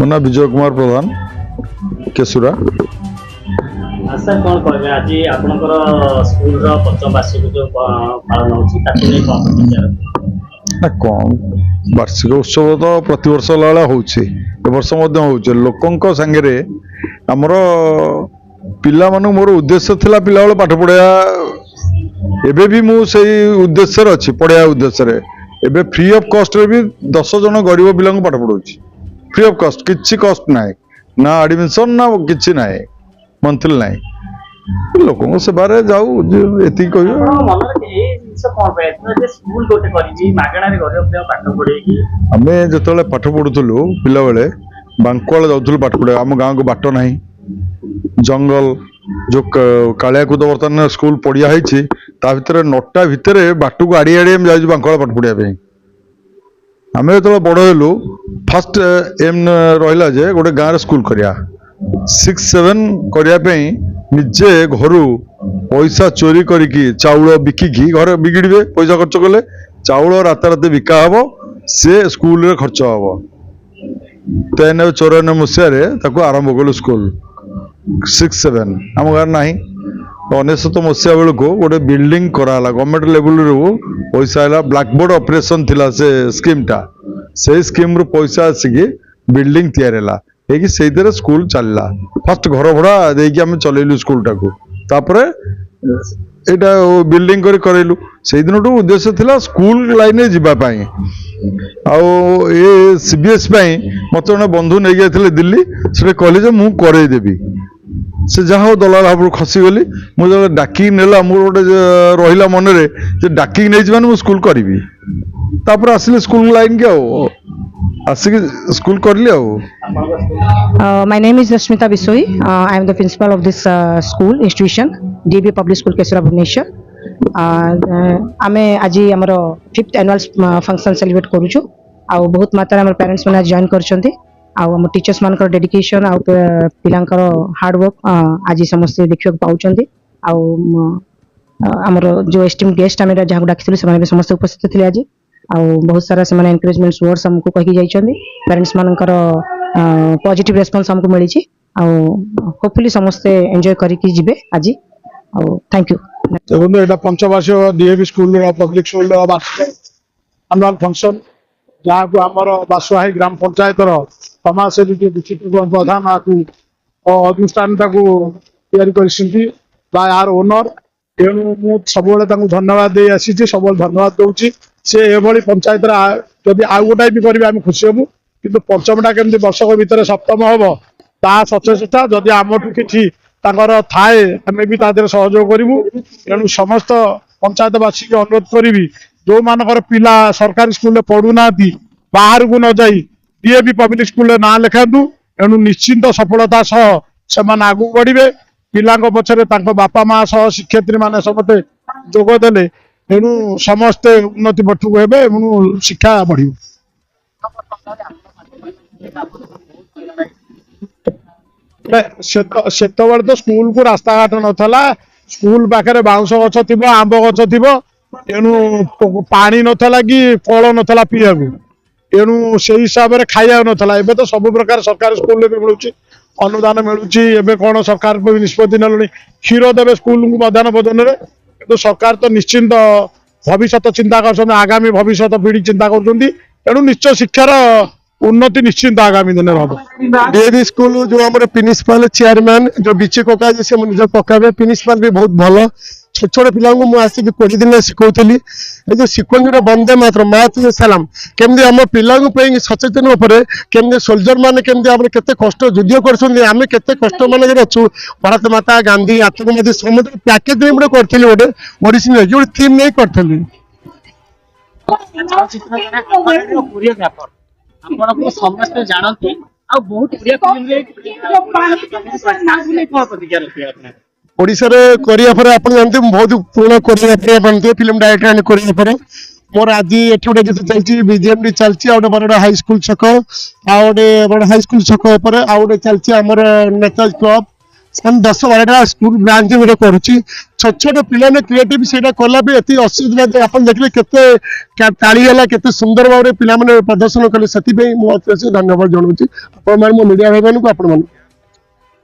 ना विजय कुमार प्रधान केसुरा। सर कौन कहे आज आपनकर स्कूल रो पंचम वार्षिक जो पालन होची ताकि नै कौन ना कौन वार्षिक उत्सव तो प्रति वर्ष लाला होउछि ए वर्ष मध्य होउछि लोकंक संगे हमर पिला मानु मोर उद्देश्य थिला पिला वाला पाठ पढया एबे भी मु सही उद्देश्य रे अछि पढया उद्देश्य रे एबे फ्री ऑफ कॉस्ट रे भी 10 जन गरीब पिला को पाठ पढौछि फ्री ऑफ कॉस्ट किछि कॉस्ट नाय ना एडमिशन ना किछि नाय मंथली नाय लोकंक सेबारे जाऊ एति कहियो मन रे ए जिंस कोन पे जे स्कूल गोटे करी मागणा रे गरीब पिला पाठ पढेकी आमे जतले पाठ पढुथलु पिला बेले बांकुआल जाउथलु पाठ पढे हम गांव को बाट नाही जंगल जो कालिया कूद बर्तमान स्कूल पड़िया है ता भितर नटा भितर बाटू को आड़ी आड़ी जाइए बांकुआल पाठ पढ़िया आम जो बड़ हेलु फास्ट एम रहा जे गोटे गाँव स्कूल करिया 6-7 करने निजे घर पैसा चोरी करिकी चाउल बिकिकी घर बिगिड़े पैसा खर्च कले चाउल राताराति बिका हम से स्कूल रे खर्च हम 93-94 मसीह आरंभ कलु स्कूल 6-7 आम गाँव ना 19 मसीहा बेलू गोटे बिल्डिंग कराला गवर्नमेंट लेवल रू पैसा है ब्लैकबोर्ड ऑपरेशन थिला से स्कीम टा से स्कीम रू पैसा आसिकी बिल्डिंग तैयार है से स्कूल चलला फर्स्ट घर भड़ा देकी आम चलैलु स्कूल टाकू तापर एटा बिल्डिंग करैलु से दिन उद्देश्य थिला स्कूल लाइन जीवाई आ सीबीएस मत जन बंधु नहीं गए दिल्ली से कहले मु करदेवी से जहाँ दलाल भाव खसीगली मुझे डाकिक नेला मोर गोटे रहा मन में डाकिक नहीं स्कूल करी तापर आसिले स्कूल लाइन के आसिक स्कूल करली My name is Rasmita Bisoi. I am the principal of this school institution, DB Public School Kesura Bhubaneswar. आमे आज हमर 5th annual function celebrate करूछु आ बहुत मात्रा हमर पेरेंट्स माने जॉइन करछंती आ हम टीचर्स मानकर डेडिकेशन आ पिलांकर हार्ड वर्क आज समस्त देखियो पाउछंती आ हमर जो एस्टीम गेस्ट आमे जहाँ डाकिथिलु से माने समस्त उपस्थित थिले आज आ बहुत सारा से माने एनकरेजमेंट वर्ड्स हमको कहि जाइछंती पेरेंट्स मानकर पॉजिटिव रेस्पॉन्स हमको मिली छी आ होपफुली समस्त एंजॉय करिकि जिबे आज आ थैंक यू। देखो एटा पंचवार्षिक DAV school public school annual function जहाँ को आमर बासुहाई ग्राम पंचायत समाज सेवी प्रधान अनुष्ठान यार ओनर तेणु मु सब धन्यवाद दे आसी सब धन्यवाद दूसरी से एभली पंचायत जदि आउ गोटाए भी करेंगे आम खुशी हबू कि पंचमटा केमती वर्षक भितर सप्तम हम ता सचेष्टा जदि आमठू कि थाए आम भी सहयोग करूँ तेणु समस्त पंचायतवासी के अनुरोध करी जो मानकर पिला सरकारी स्कूल पढ़ुना बाहर को न जाई डीएवी पब्लिक स्कूल ना लिखातु एणु निश्चिंत सफलता सह से आगू बढ़े पिला पछरे बापा माँ सह शिक्षयित्री मैंने समस्ते जोगदेले एणु समस्ते उन्नति पथक हे शिक्षा बढ़ से तो स्कूल को रास्ता घाट नाला स्कूल पाखे बाउंश गछ थी आंब गछ थी तेणु पानी नाला कि फल नाला पीवा तेणु से हिसाब से खाया नाला एवं तो सब प्रकार सरकारी स्कूल भी मिलूँ अनुदान मिलूँ कौन सरकार निष्पत्ति ने क्षीर देवे स्कूल को मध्याह्न भोजन में तो सरकार तो निश्चिंत भविष्य चिंता कर आगामी भविष्य पीढ़ी चिंता करू निश्चय शिक्षार उन्नति निश्चिंत आगामी दिन हम डीएवी स्कूल जो आम प्रिंसिपल चेयरमैन जो बिची कका जी से निज पकाबे प्रिंसिपल भी बहुत भल छोट छोट पिला आसिक 20 दिन शिखौली जो शिखंडी वंदे मातरम मातृ सलाम केमती आम पिला सचेतन केमती सोल्जर मैंने केमती केते कष्ट युद्ध करम केते कष्ट मान अच्छु भारत माता गांधी आतंकवादी समुद्र पैकेज गोटे करी गोटे ओडिसी जो थीम नहीं करी समस्त जानते बहुत ओडिशा आप जानते बहुत पुराना कोरियोग्राफर बनते फिल्म डायरेक्टर कोरियोग्राफर मोर आज ये गोटे गीत चलती बीजेएमडी चलती आ बड़ हाई स्कूल छक आ गोटे बड़ हाई स्कूल छक गोटे चलती आमर नेताज क्लब ସେମାନେ 10-12ଟା ସ୍କୁଲ ବ୍ରାଞ୍ଚ ଗୋଟେ କରୁଛି ଛୋଟ ଛୋଟ ପିଲାମାନେ କ୍ରିଏଟିଭ ସେଇଟା କଲା ବି ଏତେ ଅସୁବିଧା ଯେ ଆପଣ ଦେଖିଲେ କେତେ ତାଳି ହେଲା କେତେ ସୁନ୍ଦର ଭାବରେ ପିଲାମାନେ ପ୍ରଦର୍ଶନ କଲେ ସେଥିପାଇଁ ମୁଁ ଅତ୍ୟନ୍ତ ଧନ୍ୟବାଦ ଜଣାଉଛି ଆପଣମାନେ ମୋ ମିଡ଼ିଆ ଭାଇମାନଙ୍କୁ ଆପଣମାନଙ୍କୁ